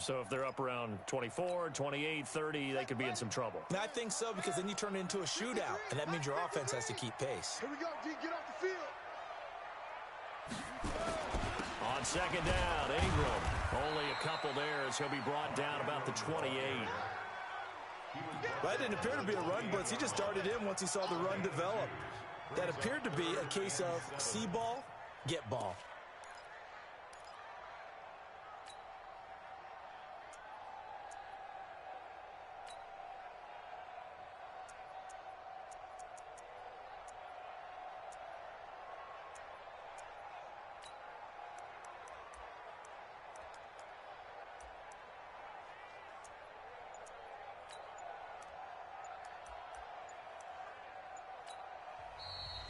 So if they're up around 24, 28, 30, they could be in some trouble. I think so, because then you turn it into a shootout, and that means your offense has to keep pace. Here we go, D. Get off the field. On second down, Ingram. Only a couple there as he'll be brought down about the 28. Well, it didn't appear to be a run blitz. He just darted in once he saw the run develop. That appeared to be a case of see ball, get ball.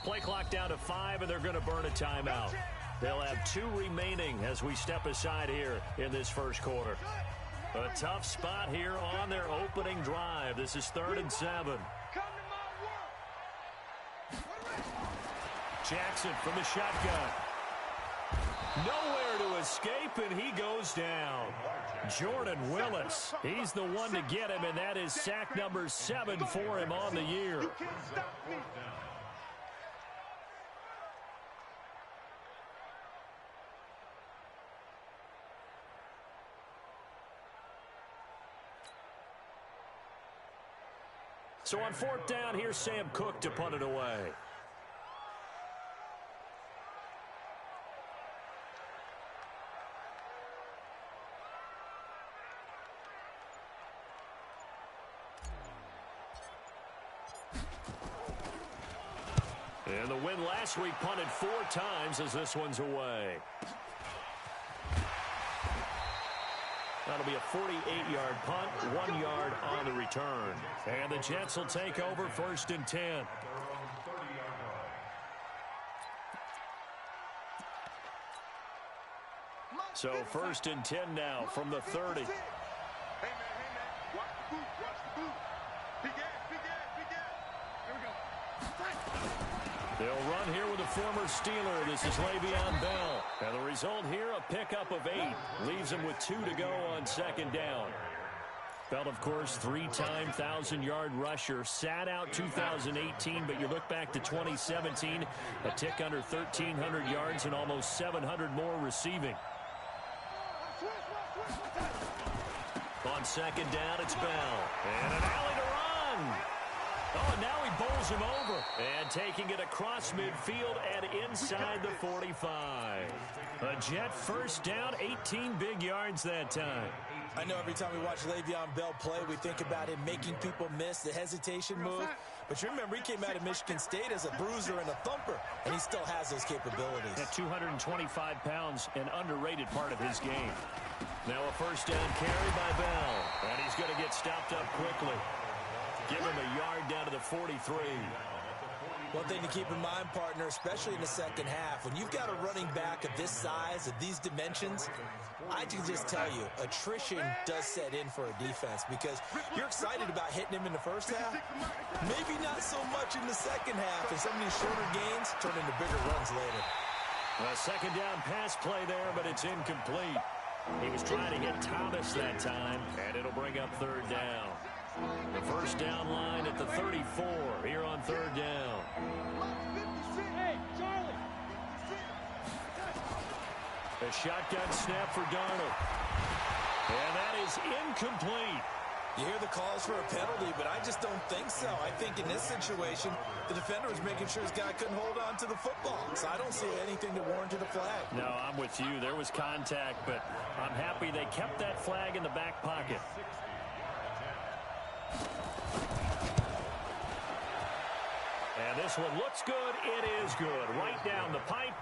Play clock down to 5, and they're going to burn a timeout. They'll have 2 remaining as we step aside here in this first quarter. A tough spot here on their opening drive. This is 3rd and 7. Jackson from the shotgun. Nowhere to escape, and he goes down. Jordan Willis, he's the one to get him, and that is sack number 7 for him on the year. So on 4th down, here's Sam Cook to punt it away. And the win last week punted 4 times as this one's away. That'll be a 48-yard punt, 1 yard on the return. And the Jets will take over 1st and 10. So 1st and 10 now from the 30. Hey, man, watch the boot, watch the boot. Big ass, big ass, big ass. Here we go. They'll run here with a former Steeler. This is Le'Veon Bell. And the result here, a pickup of 8. Leaves him with 2 to go on 2nd down. Bell, of course, 3-time 1,000-yard rusher. Sat out 2018, but you look back to 2017, a tick under 1,300 yards and almost 700 more receiving. On 2nd down, it's Bell. And an alley to run. Oh, and now he bowls him over. And taking it across midfield and inside the 45. A Jet first down, 18 big yards that time. I know every time we watch Le'Veon Bell play, we think about him making people miss the hesitation move. But you remember, he came out of Michigan State as a bruiser and a thumper, and he still has those capabilities. At 225 pounds, an underrated part of his game. Now a first down carry by Bell. And he's going to get stopped up quickly. Give him a yard down to the 43. One thing to keep in mind, partner, especially in the second half, when you've got a running back of this size, of these dimensions, I can just tell you, attrition does set in for a defense because you're excited about hitting him in the first half. Maybe not so much in the second half, and some of these shorter gains turn into bigger runs later. A second down pass play there, but it's incomplete. He was trying to hit Thomas that time, and it'll bring up 3rd down. The first down line at the 34 here on 3rd down. Hey, Charlie. A shotgun snap for Darnold. And that is incomplete. You hear the calls for a penalty, but I just don't think so. I think in this situation, the defender was making sure his guy couldn't hold on to the football. So I don't see anything that warranted a flag. No, I'm with you. There was contact, but I'm happy they kept that flag in the back pocket. And this one looks good. It is good. Right down the pipe.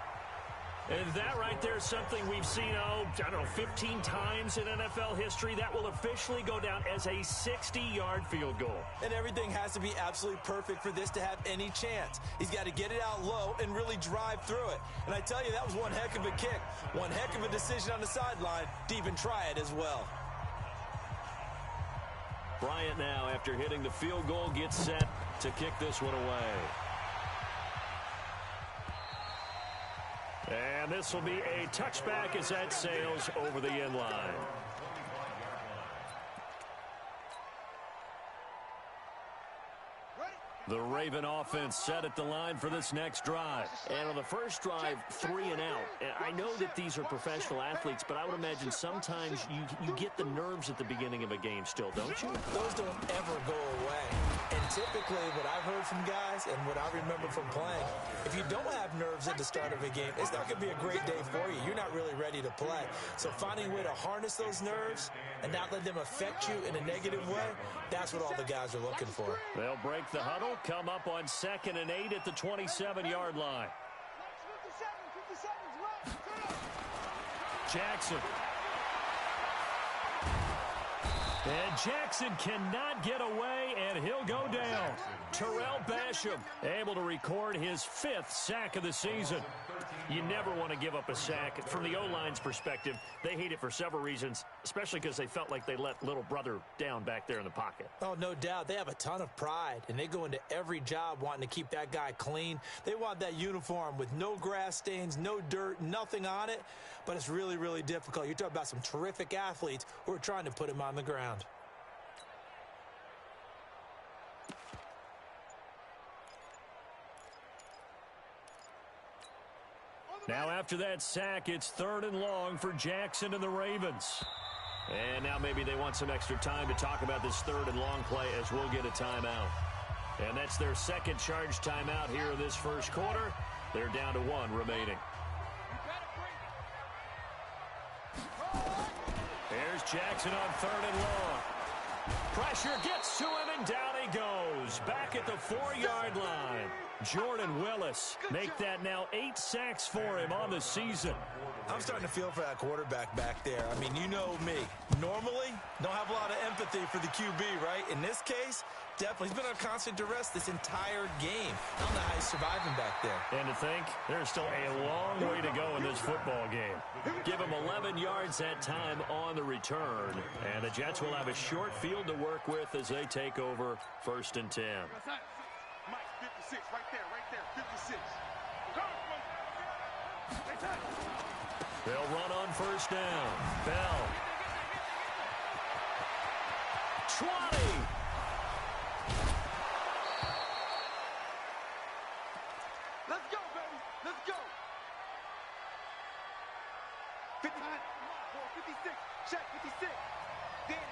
And that right there is something we've seen, I don't know, 15 times in NFL history. That will officially go down as a 60-yard field goal. And everything has to be absolutely perfect for this to have any chance. He's got to get it out low and really drive through it. And I tell you, that was one heck of a kick. One heck of a decision on the sideline to even try it as well. Bryant now, after hitting the field goal, gets set to kick this one away. And this will be a touchback as that sails over the end line. The Raven offense set at the line for this next drive. And on the first drive, 3 and out. I know that these are professional athletes, but I would imagine sometimes you get the nerves at the beginning of a game still, don't you? Those don't ever go away. And typically what I've heard from guys and what I remember from playing, if you don't have nerves at the start of a game, it's not going to be a great day for you. You're not really ready to play. So finding a way to harness those nerves and not let them affect you in a negative way, that's what all the guys are looking for. They'll break the huddle. Come up on 2nd and 8 at the 27-yard line. Jackson. And Jackson cannot get away, and he'll go down. Terrell Basham able to record his 5th sack of the season. You never want to give up a sack. From the O-line's perspective, they hate it for several reasons, especially because they felt like they let little brother down back there in the pocket. Oh, no doubt. They have a ton of pride, and they go into every job wanting to keep that guy clean. They want that uniform with no grass stains, no dirt, nothing on it, but it's really, really difficult. You're talking about some terrific athletes who are trying to put him on the ground. Now after that sack, it's 3rd and long for Jackson and the Ravens. And now maybe they want some extra time to talk about this 3rd and long play as we'll get a timeout. And that's their 2nd charge timeout here in this first quarter. They're down to 1 remaining. Here's Jackson on 3rd and long. Pressure gets to him, and down he goes. Back at the 4-yard line. Jordan Willis make that now 8 sacks for him on the season. I'm starting to feel for that quarterback back there. I mean, you know me. Normally, don't have a lot of empathy for the QB, right? In this case, definitely. He's been on constant duress this entire game. I don't know how he's surviving back there. And to think, there's still a long way to go in this football game. Give him 11 yards that time on the return. And the Jets will have a short field to work with as they take over 1st and 10. Mike, 56, right there, 56. They'll run on 1st down. Bell. 20. Let's go, baby. Let's go. 59, 56, check, 56. Danny.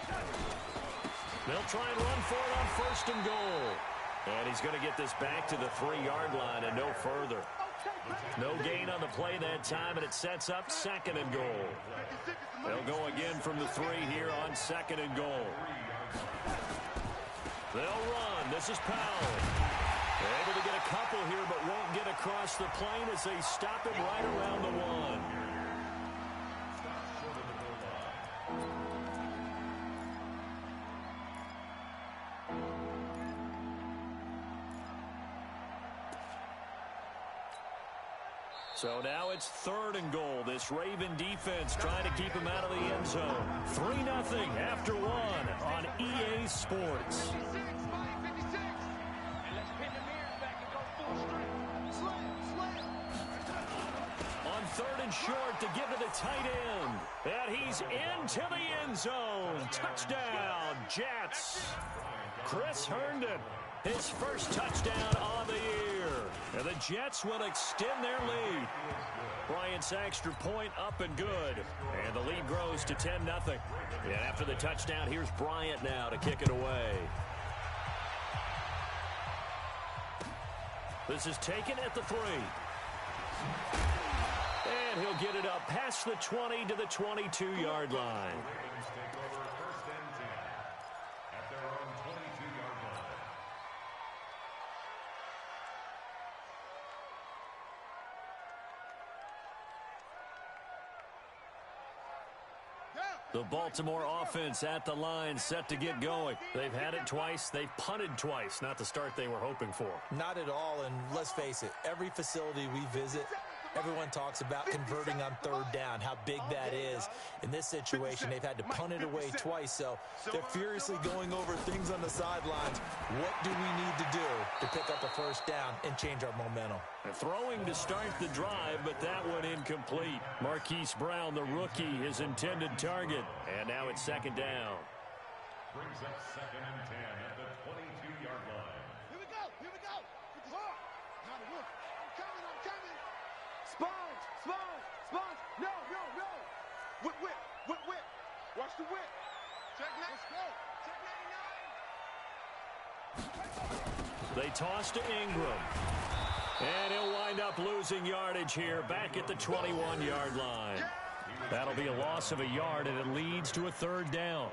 Kill. They'll try and run for it on 1st and goal. And he's going to get this back to the 3-yard line and no further. No gain on the play that time, and it sets up 2nd and goal. They'll go again from the 3 here on 2nd and goal. They'll run. This is Powell. They're able to get a couple here, but won't get across the plane as they stop him right around the 1. So now it's 3rd and goal. This Raven defense trying to keep him out of the end zone. 3-0 after 1 on EA Sports. On 3rd and short to give to the tight end. And he's into the end zone. Touchdown, Jets. Chris Herndon, his first touchdown on the year. And the Jets will extend their lead. Bryant's extra point up and good. And the lead grows to 10-0. And after the touchdown, here's Bryant now to kick it away. This is taken at the 3. And he'll get it up past the 20 to the 22-yard line. The Baltimore offense at the line set to get going. They've had it twice. They've punted twice. Not the start they were hoping for. Not at all, and let's face it, every facility we visit, Everyone talks about converting on third down, how big that is. In this situation, they've had to punt it away twice, so they're furiously going over things on the sidelines. What do we need to do to pick up a first down and change our momentum? Throwing to start the drive, but that one incomplete. Marquise Brown, the rookie, his intended target. And now it's second down. Brings up 2nd and 10 at the 22-yard line. Here we go. Here we go. I'm coming. Sponge. No. Whip. Watch the whip. Check next. Let's go. Check 99. They toss to Ingram. And he'll wind up losing yardage here back at the 21-yard line. That'll be a loss of a yard, and it leads to a third down.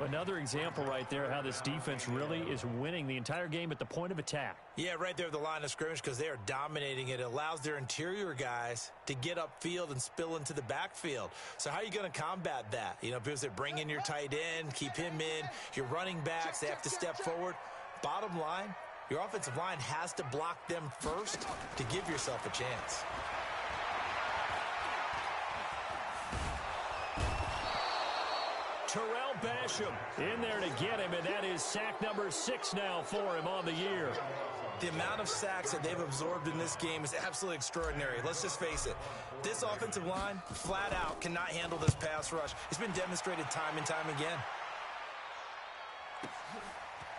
Another example right there how this defense really is winning the entire game at the point of attack. Yeah, right there at the line of scrimmage because they are dominating it. It allows their interior guys to get upfield and spill into the backfield. So how are you going to combat that? You know, because they bring in your tight end, keep him in. Your running backs, they have to step forward. Bottom line, your offensive line has to block them first to give yourself a chance. Terrell Basham in there to get him, and that is sack number 6 now for him on the year. The amount of sacks that they've absorbed in this game is absolutely extraordinary. Let's just face it. This offensive line, flat out, cannot handle this pass rush. It's been demonstrated time and time again.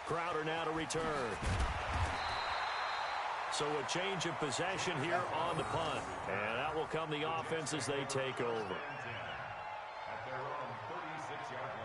Crowder now to return. So a change of possession here on the punt. And that will come the offense as they take over. At their own 36-yard line.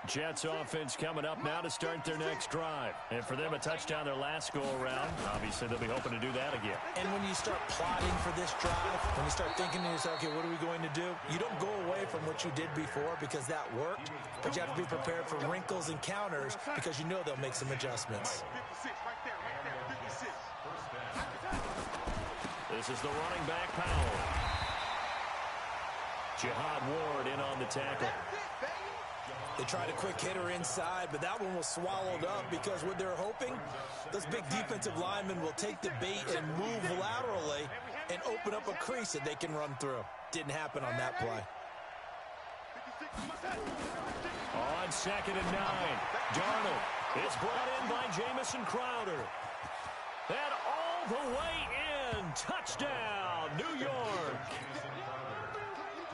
Jets offense coming up now to start their next drive. And for them, a touchdown their last go-around. Obviously, they'll be hoping to do that again. And when you start plotting for this drive, when you start thinking to yourself, okay, what are we going to do? You don't go away from what you did before because that worked, but you have to be prepared for wrinkles and counters because you know they'll make some adjustments. 56, right there, 56. This is the running back, Powell. Jihad Ward in on the tackle. They tried a quick hitter inside, but that one was swallowed up because what they're hoping, those big defensive linemen will take the bait and move laterally and open up a crease that they can run through. Didn't happen on that play. On 2nd and 9, Darnold is brought in by Jamison Crowder. And all the way in, touchdown, New York.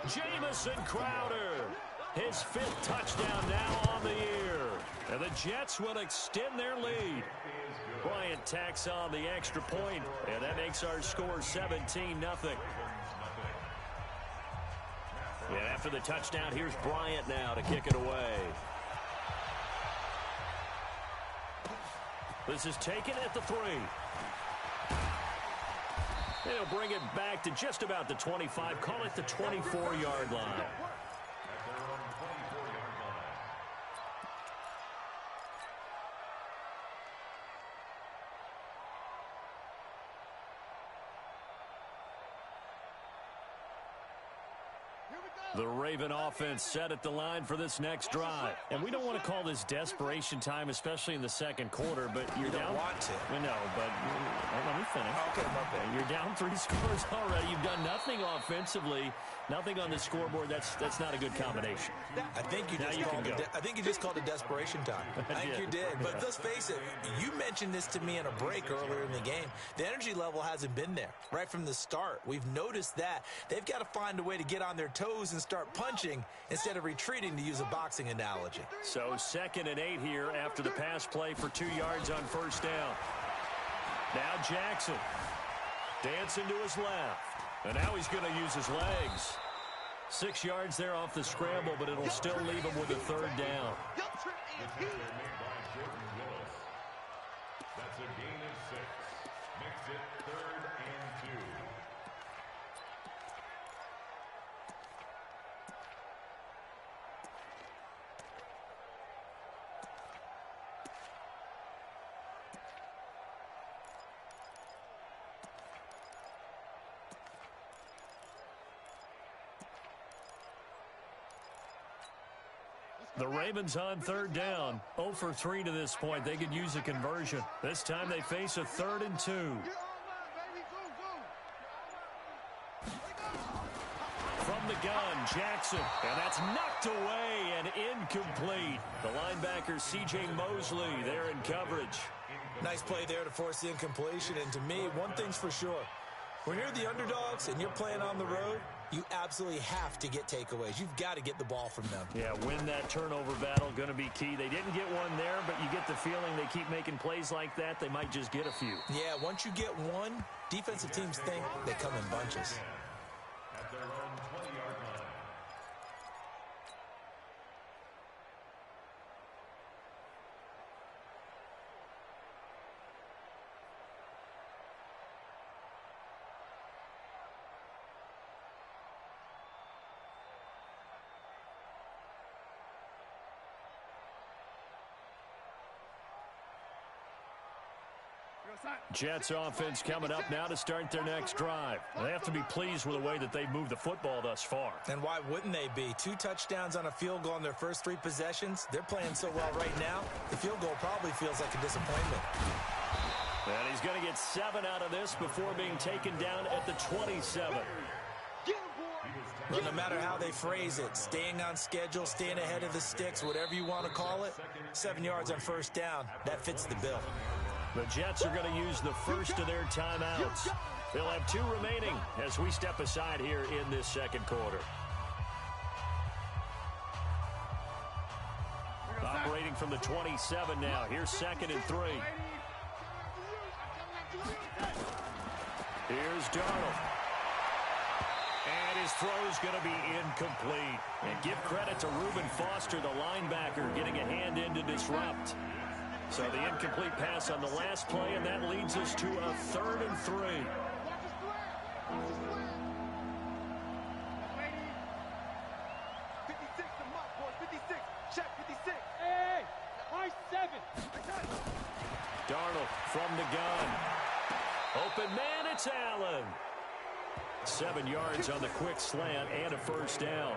Jamison Crowder, his 5th touchdown now on the year. And the Jets will extend their lead. Bryant tacks on the extra point, and that makes our score 17-0. And after the touchdown, here's Bryant now to kick it away. This is taken at the 3. They'll bring it back to just about the 25, call it the 24-yard line. The Raven offense set at the line for this next drive. And we don't want to call this desperation time, especially in the second quarter, but you're You down. don't want to. We know, but let me finish. Okay, my bad. You're down 3 scores already. You've done nothing offensively, nothing on the scoreboard. That's not a good combination. I think you Now just you called can it. go. I think you just called it desperation time. I think you did. But let's face it. You mentioned this to me in a break earlier in the game. The energy level hasn't been there right from the start. We've noticed that they've got to find a way to get on their toes and start punching instead of retreating, to use a boxing analogy. So 2nd and 8 here after the pass play for 2 yards on first down. Now Jackson dancing to his left. And now he's going to use his legs. 6 yards there off the scramble, but it'll still leave him with a third down. Made by Jordan Willis. That's a gain of 6. Makes it 3rd and 2. The Ravens on third down. 0 for 3 to this point. They could use a conversion. This time they face a 3rd and 2. From the gun, Jackson. And that's knocked away and incomplete. The linebacker, C.J. Mosley, there in coverage. Nice play there to force the incompletion. And to me, one thing's for sure. When you're the underdogs and you're playing on the road, you absolutely have to get takeaways. You've got to get the ball from them. Yeah, win that turnover battle, going to be key. They didn't get one there, but you get the feeling they keep making plays like that, they might just get a few. Yeah, once you get one, defensive teams think they come in bunches. At their own 20-yard line. Jets offense coming up now to start their next drive. They have to be pleased with the way that they've moved the football thus far. And why wouldn't they be? 2 touchdowns on a field goal in their first 3 possessions. They're playing so well right now, the field goal probably feels like a disappointment. And he's going to get 7 out of this before being taken down at the 27. Well, no matter how they phrase it, staying on schedule, staying ahead of the sticks, whatever you want to call it, 7 yards on first down, that fits the bill. The Jets are going to use the first of their timeouts. They'll have 2 remaining as we step aside here in this second quarter. Operating from the 27 now. Here's 2nd and 3. Here's Darnold. And his throw's going to be incomplete. And give credit to Reuben Foster, the linebacker, getting a hand in to disrupt. So the incomplete pass on the last play, and that leads us to a 3rd and 3. 56 to Mott, boys. 56. Check 56. Hey, my 7. Darnold from the gun. Open man, it's Allen. 7 yards on the quick slant and a first down.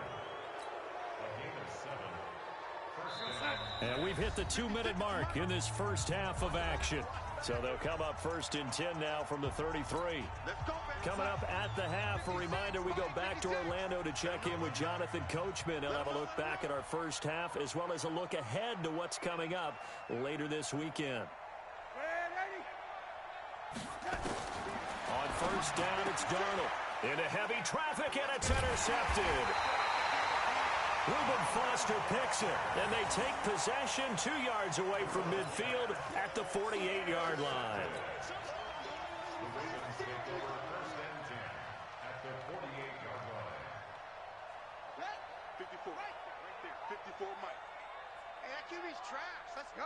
And we've hit the 2-minute mark in this first half of action. So they'll come up 1st and 10 now from the 33. Coming up at the half, a reminder, we go back to Orlando to check in with Jonathan Coachman. He'll have a look back at our first half as well as a look ahead to what's coming up later this weekend. On first down, it's Darnold. Into heavy traffic, and it's intercepted. Reuben Foster picks it, and they take possession 2 yards away from midfield at the 48-yard line. The Ravens take over 1st and 10 at the 48-yard line. 54. Right there. 54, Mike. Hey, that QB's trash. Let's go.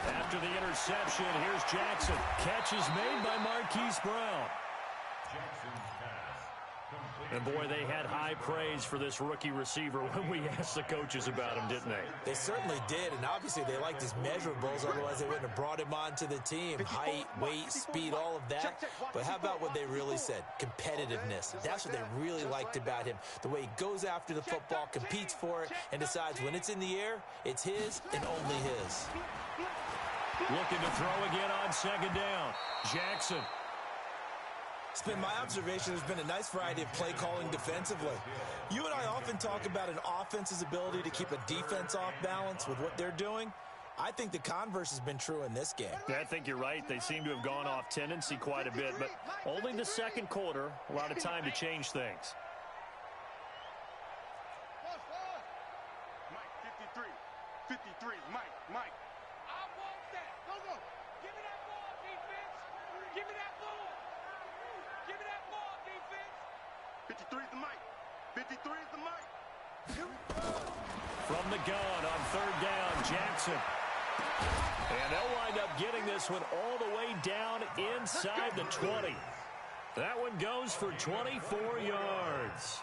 After the interception, here's Jackson. Catch is made by Marquise Brown. Jackson's pass. And, boy, they had high praise for this rookie receiver when we asked the coaches about him, didn't they? They certainly did, and obviously they liked his measurables, otherwise they wouldn't have brought him onto the team. Height, weight, speed, all of that. But how about what they really said? Competitiveness. That's what they really liked about him. The way he goes after the football, competes for it, and decides when it's in the air, it's his and only his. Looking to throw again on 2nd down. Jackson. It's been my observation there's been a nice variety of play calling defensively. You and I often talk about an offense's ability to keep a defense off balance with what they're doing. I think the converse has been true in this game. I think you're right. They seem to have gone off tendency quite a bit, but only the second quarter, a lot of time to change things. Mike, 53. 53, Mike. I want that. Go. Give me that ball, defense. Give me that ball. Give me that ball, defense. 53 is the Mike. 53 is the Mike. From the gun on 3rd down, Jackson. And they'll wind up getting this one all the way down inside the 20. That one goes for 24 yards.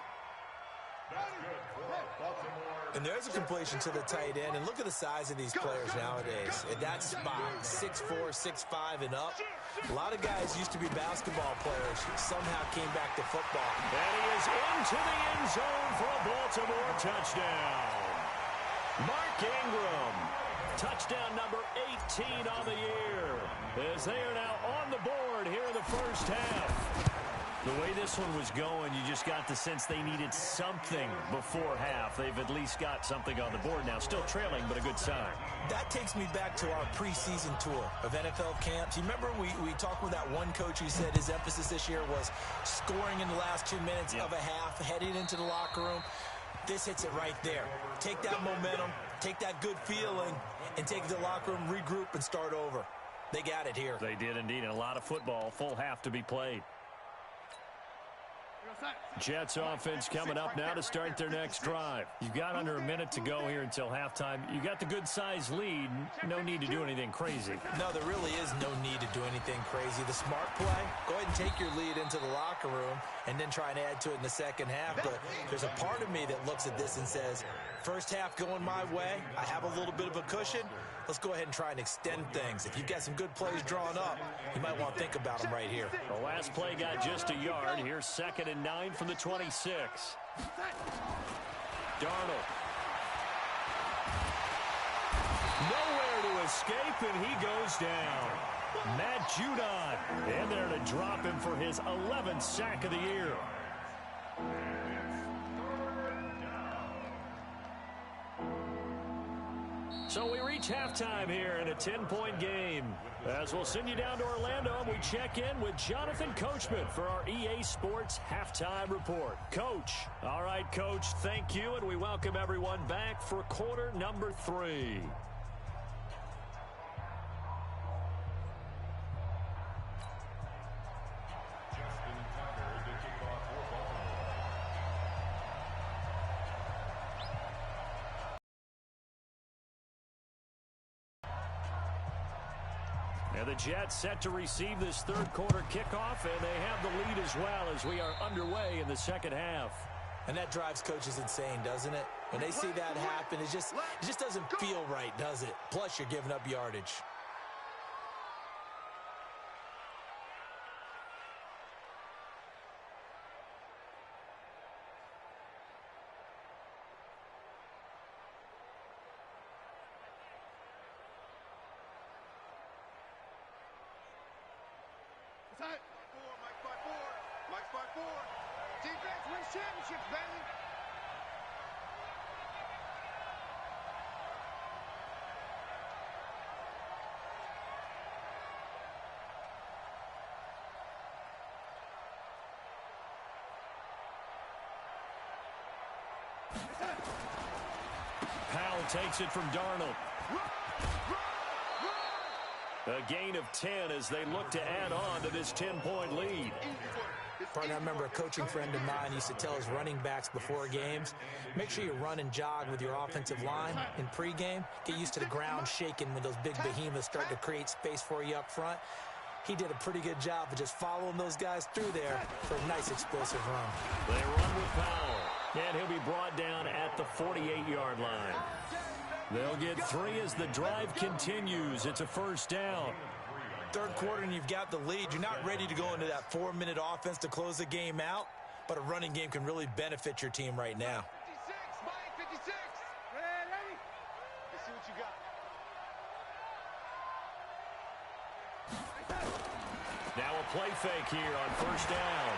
And there's a completion to the tight end. And look at the size of these players nowadays. At that spot, 6'4", 6'5", and up. A lot of guys used to be basketball players, somehow came back to football. And he is into the end zone for a Baltimore touchdown. Mark Ingram, touchdown number 18 on the year, as they are now on the board here in the first half. The way this one was going, you just got the sense they needed something before half. They've at least got something on the board now. Still trailing, but a good sign. That takes me back to our preseason tour of NFL camps. You remember we talked with that one coach who said his emphasis this year was scoring in the last 2 minutes of a half, heading into the locker room. This hits it right there. Take that momentum, take that good feeling, and take it to the locker room, regroup, and start over. They got it here. They did indeed, and a lot of football, full half to be played. Jets offense coming up now to start their next drive. You've got under a minute to go here until halftime. You got the good-sized lead. No need to do anything crazy. No, there really is no need to do anything crazy. The smart play, go ahead and take your lead into the locker room and then try and add to it in the second half. But there's a part of me that looks at this and says, first half going my way, I have a little bit of a cushion. Let's go ahead and try and extend things. If you've got some good plays drawn up, you might want to think about them right here. The last play got just a yard. Here's 2nd and 9 from the 26. Darnold. Nowhere to escape, and he goes down. Matt Judon in there to drop him for his 11th sack of the year. So we reach halftime here in a 10-point game. As we'll send you down to Orlando, and we check in with Jonathan Coachman for our EA Sports Halftime Report. Coach. All right, Coach, thank you, and we welcome everyone back for quarter number 3. And the Jets set to receive this third quarter kickoff, and they have the lead as well as we are underway in the second half. And that drives coaches insane, doesn't it? When they see that happen, it just doesn't feel right, does it? Plus, you're giving up yardage. Mike's by 4. Defense wins championships, baby. Powell takes it from Darnold. A gain of 10 as they look to add on to this 10-point lead. Partner, I remember a coaching friend of mine used to tell his running backs before games, make sure you run and jog with your offensive line in pregame. Get used to the ground shaking when those big behemoths start to create space for you up front. He did a pretty good job of just following those guys through there for a nice explosive run. They run with Powell, and he'll be brought down at the 48-yard line. They'll get 3 as the drive continues. It's a first down. Third quarter and you've got the lead. You're not ready to go into that 4-minute offense to close the game out, but a running game can really benefit your team right now. 56, Mike, 56. Ready? Let's see what you got. Now a play fake here on first down.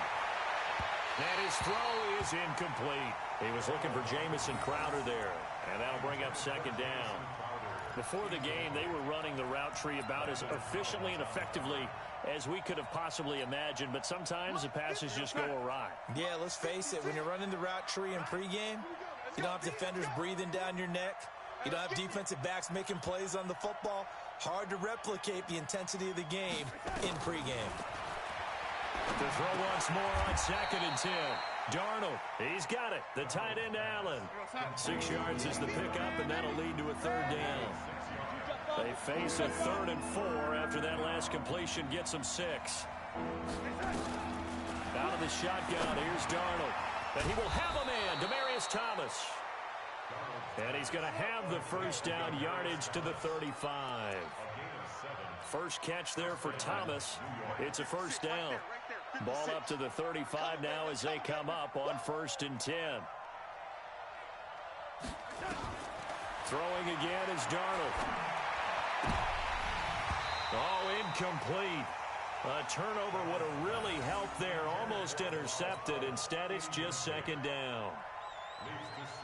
And his throw is incomplete. He was looking for Jamison Crowder there, and that'll bring up second down. Before the game, they were running the route tree about as efficiently and effectively as we could have possibly imagined, but sometimes the passes just go awry. Yeah, let's face it, when you're running the route tree in pregame, you don't have defenders breathing down your neck. You don't have defensive backs making plays on the football. Hard to replicate the intensity of the game in pregame. The throw once more on 2nd and 10. Darnold, he's got it. The tight end, Allen. 6 yards is the pickup, and that'll lead to a third down. They face a 3rd and 4 after that last completion gets them 6. Out of the shotgun, here's Darnold. And he will have a man, Demaryius Thomas. And he's going to have the first down, yardage to the 35. First catch there for Thomas. It's a first down. Ball up to the 35 now as they come up on 1st and 10. Throwing again is Darnold. Oh, incomplete. A turnover would have really helped there. Almost intercepted. Instead, it's just 2nd down.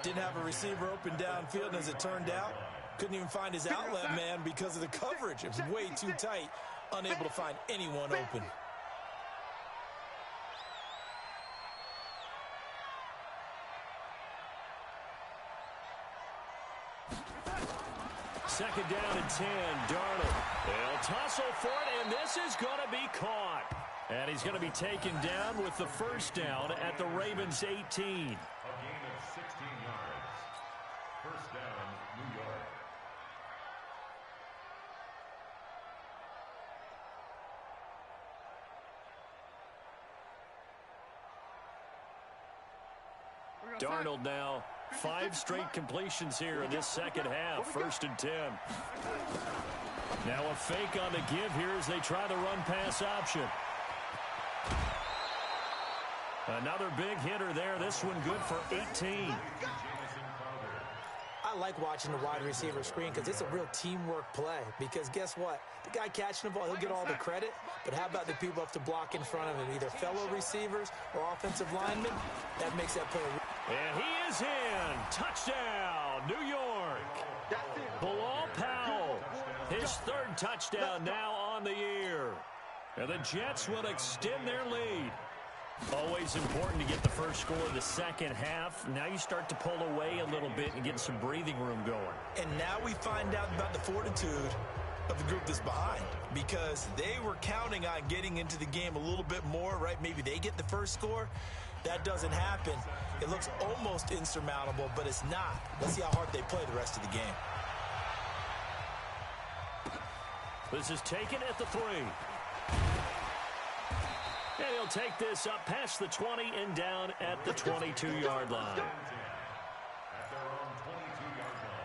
Didn't have a receiver open downfield, and as it turned out, couldn't even find his outlet man because of the coverage. It was way too tight, unable to find anyone open. Second down and 10, Darnold. They'll tussle for it, and this is going to be caught. And he's going to be taken down with the first down at the Ravens' 18. A gain of 16 yards. First down, New York. Darnold now, 5 straight completions here in this second half. 1st and 10. Now a fake on the give here as they try the run-pass option. Another big hitter there. This one good for 18. I like watching the wide receiver screen because it's a real teamwork play. Because guess what? The guy catching the ball, he'll get all the credit. But how about the people up to block in front of him, either fellow receivers or offensive linemen? That makes that play. And he is in. Touchdown, New York. Bilal Powell, his 3rd touchdown now on the year. And the Jets will extend their lead. Always important to get the first score of the second half. Now you start to pull away a little bit and get some breathing room going. And now we find out about the fortitude of the group that's behind, because they were counting on getting into the game a little bit more, right? Maybe they get the first score. That doesn't happen. It looks almost insurmountable, but it's not. Let's see how hard they play the rest of the game. This is taken at the 3. And he'll take this up past the 20 and down at the 22-yard line. At their own 22-yard line.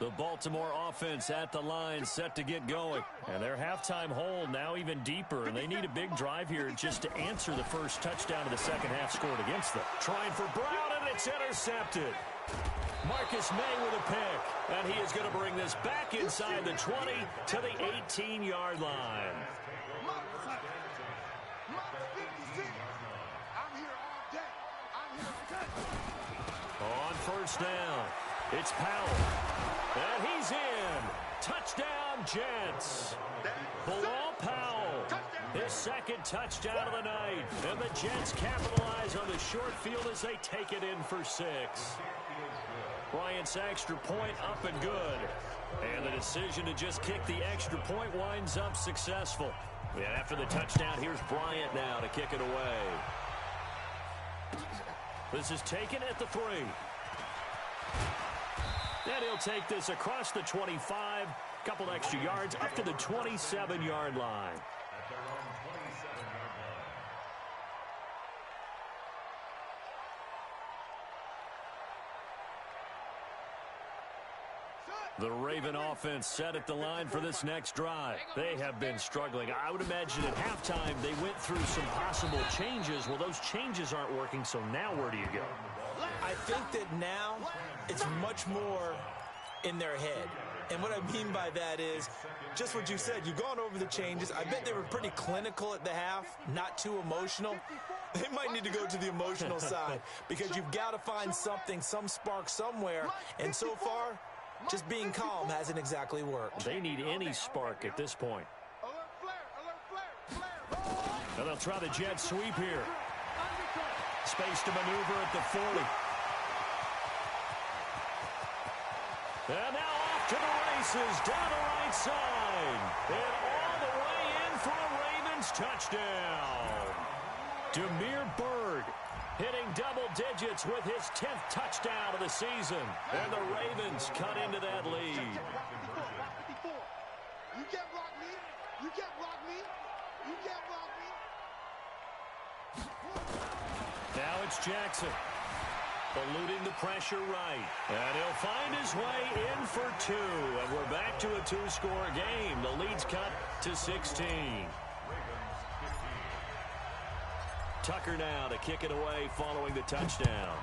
The Baltimore offense at the line, set to get going. And their halftime hole now even deeper, and they need a big drive here just to answer the first touchdown of the second half scored against them. Trying for Brown, and it's intercepted. Marcus May with a pick, and he is going to bring this back inside the 20 to the 18-yard line. On first down, it's Powell. And he's in. Touchdown, Jets. Bilal Powell, his 2nd touchdown of the night. And the Jets capitalize on the short field as they take it in for 6. Bryant's extra point up and good. And the decision to just kick the extra point winds up successful. And after the touchdown, here's Bryant now to kick it away. This is taken at the 3. And he'll take this across the 25, couple extra yards, up to the 27-yard line. At their own 27-yard line. The Raven offense set at the line for this next drive. They have been struggling. I would imagine at halftime they went through some possible changes. Well, those changes aren't working, so now where do you go? I think that now it's much more in their head. And what I mean by that is just what you said. You've gone over the changes. I bet they were pretty clinical at the half, not too emotional. They might need to go to the emotional side because you've got to find something, some spark somewhere. And so far, just being calm hasn't exactly worked. They need any spark at this point. And they'll try the jet sweep here. Space to maneuver at the 40. And now off to the races, down the right side. And all the way in for a Ravens touchdown. Damiere Byrd Hitting double digits with his 10th touchdown of the season. And the Ravens cut into that lead. You can't block me. You can't block me. You can't block me. Now it's Jackson. Eluding the pressure right. And he'll find his way in for 2. And we're back to a 2-score game. The lead's cut to 16. Tucker now to kick it away following the touchdown.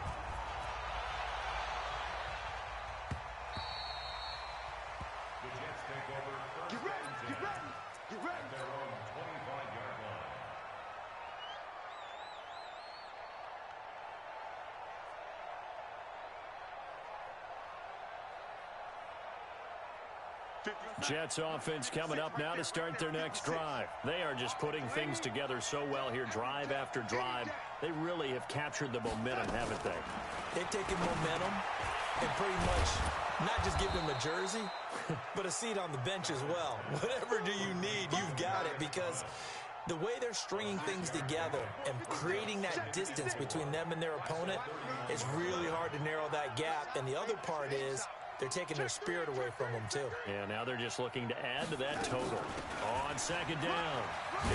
Get ready. Get ready. Get ready. Their own 25-yard line. Jets offense coming up now to start their next drive. They are just putting things together so well here, drive after drive. They really have captured the momentum, haven't they? They've taken momentum and pretty much not just give him a jersey, but a seat on the bench as well. Whatever do you need, you've got it, because the way they're stringing things together and creating that distance between them and their opponent is really hard to narrow that gap. And the other part is they're taking their spirit away from them, too. Yeah, now they're just looking to add to that total. On second down,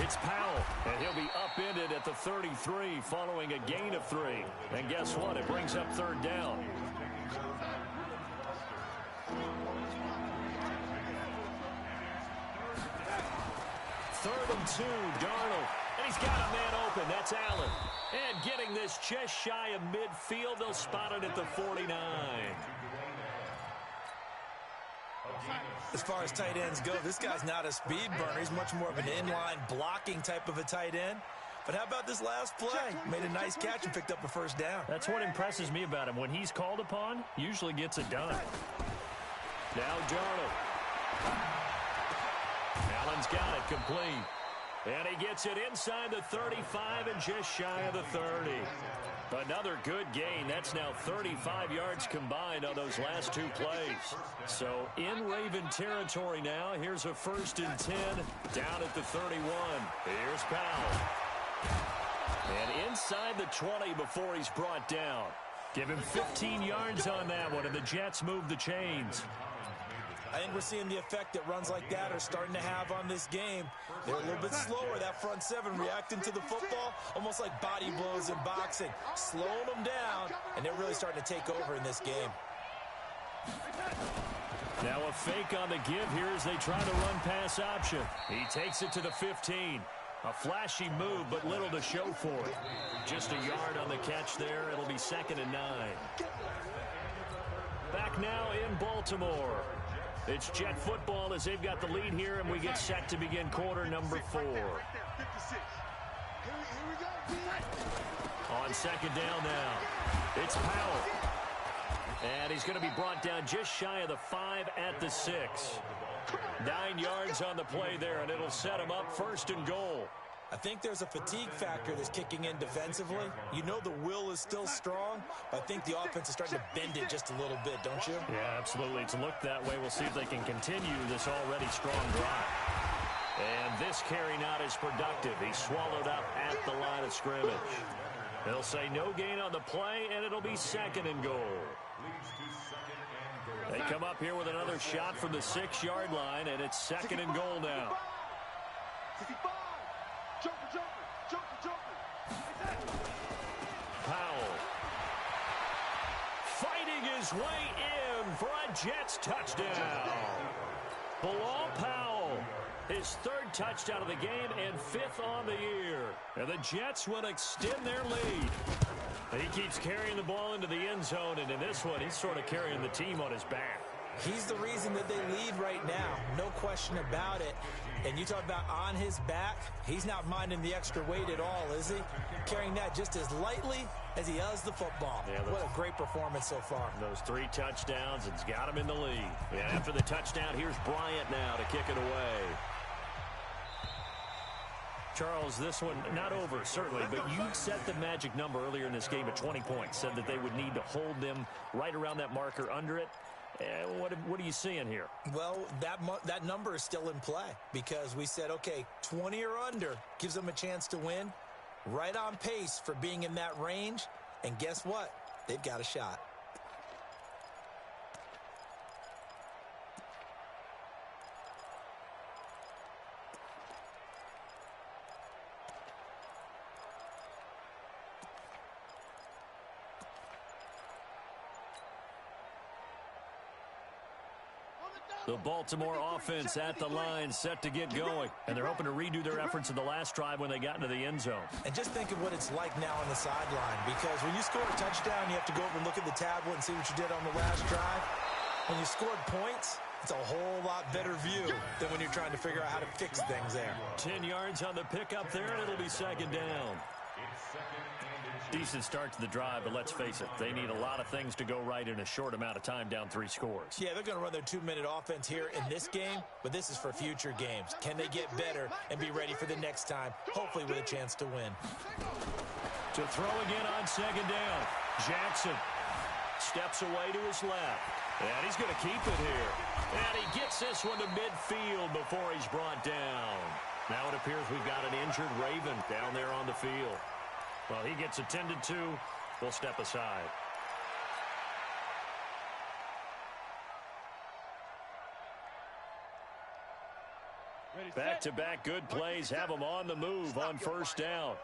it's Powell, and he'll be upended at the 33 following a gain of 3. And guess what? It brings up third down. Third and 2, Darnold. And he's got a man open. That's Allen. And getting this just shy of midfield, they'll spot it at the 49. As far as tight ends go, this guy's not a speed burner. He's much more of an inline blocking type of a tight end. But how about this last play? Made a nice catch and picked up a first down. That's what impresses me about him. When he's called upon, usually gets it done. Now Darnold. Allen's got it complete. And he gets it inside the 35 and just shy of the 30. Another good gain. That's now 35 yards combined on those last 2 plays. So in Raven territory now. Here's a 1st and 10 down at the 31. Here's Powell. And inside the 20 before he's brought down. Give him 15 yards on that one, and the Jets move the chains. I think we're seeing the effect that runs like that are starting to have on this game. They're a little bit slower, that front 7, reacting to the football, almost like body blows in boxing, slowing them down, and they're really starting to take over in this game. Now a fake on the give here as they try to run pass option. He takes it to the 15. A flashy move, but little to show for it. Just a yard on the catch there. It'll be 2nd and 9. Back now in Baltimore. It's Jet football as they've got the lead here, and we get set to begin quarter number 4. On second down now, it's Powell. And he's going to be brought down just shy of the 5 at the 6. 9 yards on the play there, and it'll set him up 1st and goal. I think there's a fatigue factor that's kicking in defensively. You know the will is still strong, but I think the offense is starting to bend it just a little bit, don't you? Yeah, absolutely. It's looked that way. We'll see if they can continue this already strong drive. And this carry not as productive. He's swallowed up at the line of scrimmage. They'll say no gain on the play, and it'll be 2nd and goal. They come up here with another shot from the 6-yard line, and it's 2nd and goal now. Powell fighting his way in for a Jets touchdown. Bilal Powell, his 3rd touchdown of the game and 5th on the year. And the Jets will extend their lead. He keeps carrying the ball into the end zone, and in this one, he's sort of carrying the team on his back. He's the reason that they lead right now. No question about it. And you talk about on his back, he's not minding the extra weight at all, is he? Carrying that just as lightly as he does the football. Yeah, what a great performance so far. Those 3 touchdowns, it's got him in the lead. And after the touchdown, here's Bryant now to kick it away. Charles, this one not over, certainly, but you set the magic number earlier in this game at 20 points, said that they would need to hold them right around that marker under it. What are you seeing here? Well, that number is still in play because we said, okay, 20 or under gives them a chance to win. Right on pace for being in that range. And guess what? They've got a shot. The Baltimore offense at the line, set to get going. And they're hoping to redo their efforts in the last drive when they got into the end zone. And just think of what it's like now on the sideline, because when you score a touchdown, you have to go over and look at the tablet and see what you did on the last drive. When you scored points, it's a whole lot better view than when you're trying to figure out how to fix things there. 10 yards on the pickup there, and it'll be second down. Decent start to the drive, but let's face it, they need a lot of things to go right in a short amount of time, down 3 scores. Yeah, they're going to run their 2-minute offense here in this game, but this is for future games. Can they get better and be ready for the next time, hopefully with a chance to win? To throw again on second down. Jackson steps away to his left, and he's going to keep it here. And he gets this one to midfield before he's brought down. Now it appears we've got an injured Raven down there on the field. Well, he gets attended to. We'll step aside. Back-to-back good plays have them on the move on first down.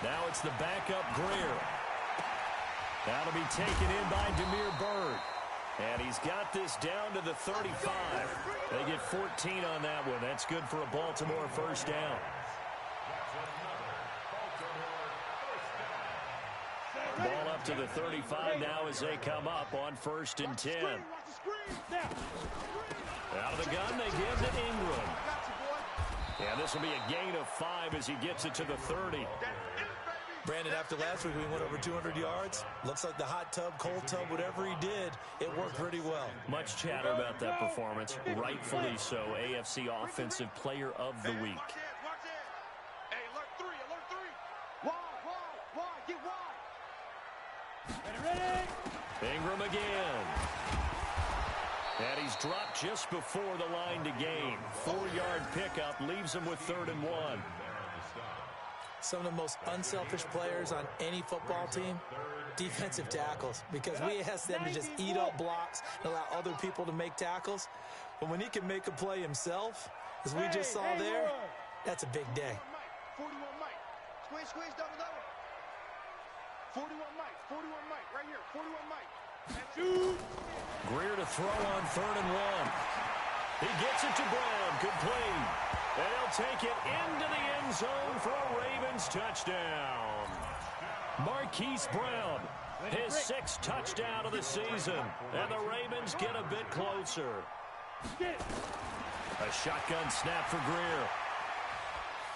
Now it's the backup Greer. That'll be taken in by Demir Bird. And he's got this down to the 35. They get 14 on that one. That's good for a Baltimore first down. Ball up to the 35 now as they come up on 1st and 10. Out of the gun, they give to Ingram. And this will be a gain of 5 as he gets it to the 30. Brandon, after last week, we went over 200 yards. Looks like the hot tub, cold tub, whatever he did, it worked pretty well. Much chatter about that performance. Rightfully so. AFC Offensive Player of the Week. Hey, alert 3, alert 3. Wide, get wide. Ready? Ingram again. And he's dropped just before the line to gain. 4-yard pickup leaves him with 3rd and 1. Some of the most unselfish players on any football team, defensive tackles, because we ask them to just eat up blocks and allow other people to make tackles. But when he can make a play himself, as we just saw there, that's a big day. 41 Mike. Squeeze, double. 41 Mike, right here. 41 Mike. Greer to throw on 3rd and 1. He gets it to Brown, complete. And he'll take it into the end zone for a Ravens touchdown. Marquise Brown, his 6th touchdown of the season. And the Ravens get a bit closer. A shotgun snap for Greer.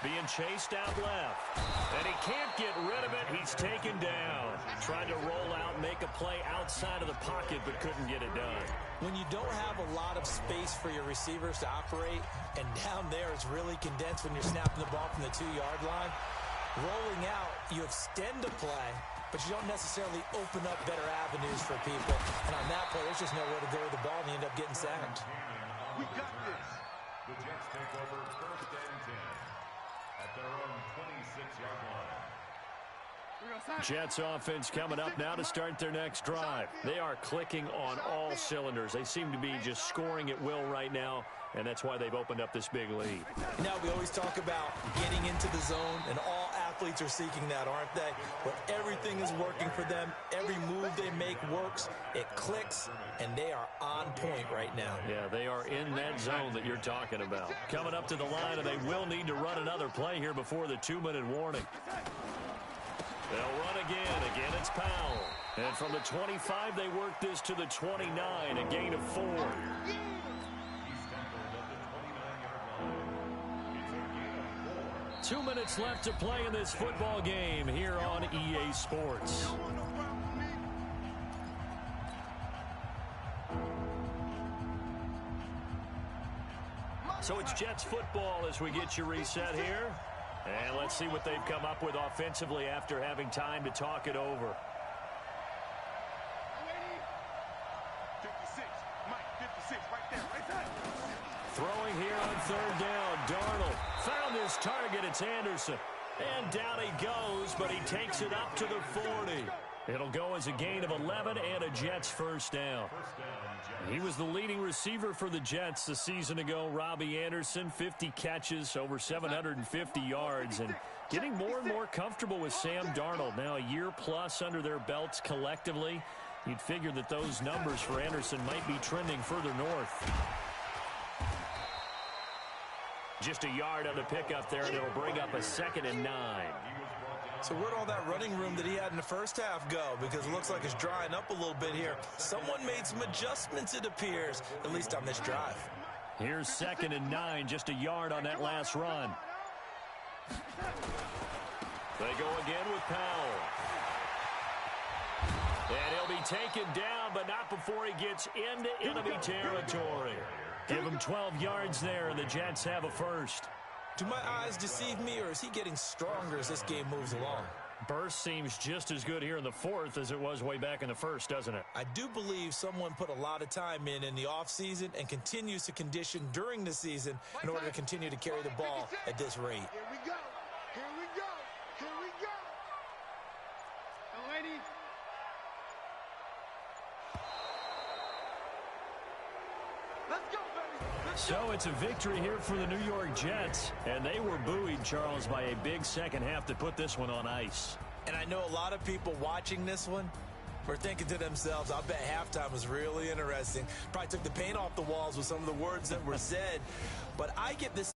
Being chased out left. And he can't get rid of it. He's taken down. Tried to roll out, make a play outside of the pocket, but couldn't get it done. When you don't have a lot of space for your receivers to operate, and down there it's really condensed when you're snapping the ball from the 2-yard line, rolling out, you extend the play, but you don't necessarily open up better avenues for people. And on that play, there's just nowhere to go with the ball, and you end up getting sacked. We got this. The Jets take over 1st and 10 at their own 26-yard line. Jets offense coming up now to start their next drive. They are clicking on all cylinders. They seem to be just scoring at will right now, and that's why they've opened up this big lead. Now we always talk about getting into the zone, and all athletes are seeking that, aren't they? Where everything is working for them, every move they make works, it clicks, and they are on point right now. Yeah, they are in that zone that you're talking about. Coming up to the line, and they will need to run another play here before the 2-minute warning. They'll run again. Again, it's Powell. And from the 25, they work this to the 29, a gain of 4. He's tackled at the 29-yard line. It's a gain of 4. 2 minutes left to play in this football game here on EA Sports. So it's Jets football as we get you reset here. And let's see what they've come up with offensively after having time to talk it over. 56, Mike, 56, right there. Throwing here on third down. Darnold found his target. It's Anderson. And down he goes, but he takes it up to the 40. It'll go as a gain of 11 and a Jets first down. He was the leading receiver for the Jets the season ago. Robbie Anderson, 50 catches, over 750 yards, and getting more and more comfortable with Sam Darnold. Now a year plus under their belts collectively. You'd figure that those numbers for Anderson might be trending further north. Just a yard on the pickup there, and it'll bring up a 2nd and 9. So where'd all that running room that he had in the first half go? Because it looks like it's drying up a little bit here. Someone made some adjustments, it appears, at least on this drive. Here's 2nd and 9, just a yard on that last run. They go again with Powell. And he'll be taken down, but not before he gets into enemy territory. Give him 12 yards there, and the Jets have a first. Do my eyes deceive me, or is he getting stronger as this game moves along? Burst seems just as good here in the fourth as it was way back in the first, doesn't it? I do believe someone put a lot of time in the offseason and continues to condition during the season in order to continue to carry the ball at this rate. Here we go. Here we go. Here we go. Ladies. Let's go, baby. So it's a victory here for the New York Jets, and they were buoyed, Charles, by a big second half to put this one on ice. And I know a lot of people watching this one were thinking to themselves, I bet halftime was really interesting. Probably took the paint off the walls with some of the words that were said. But I get this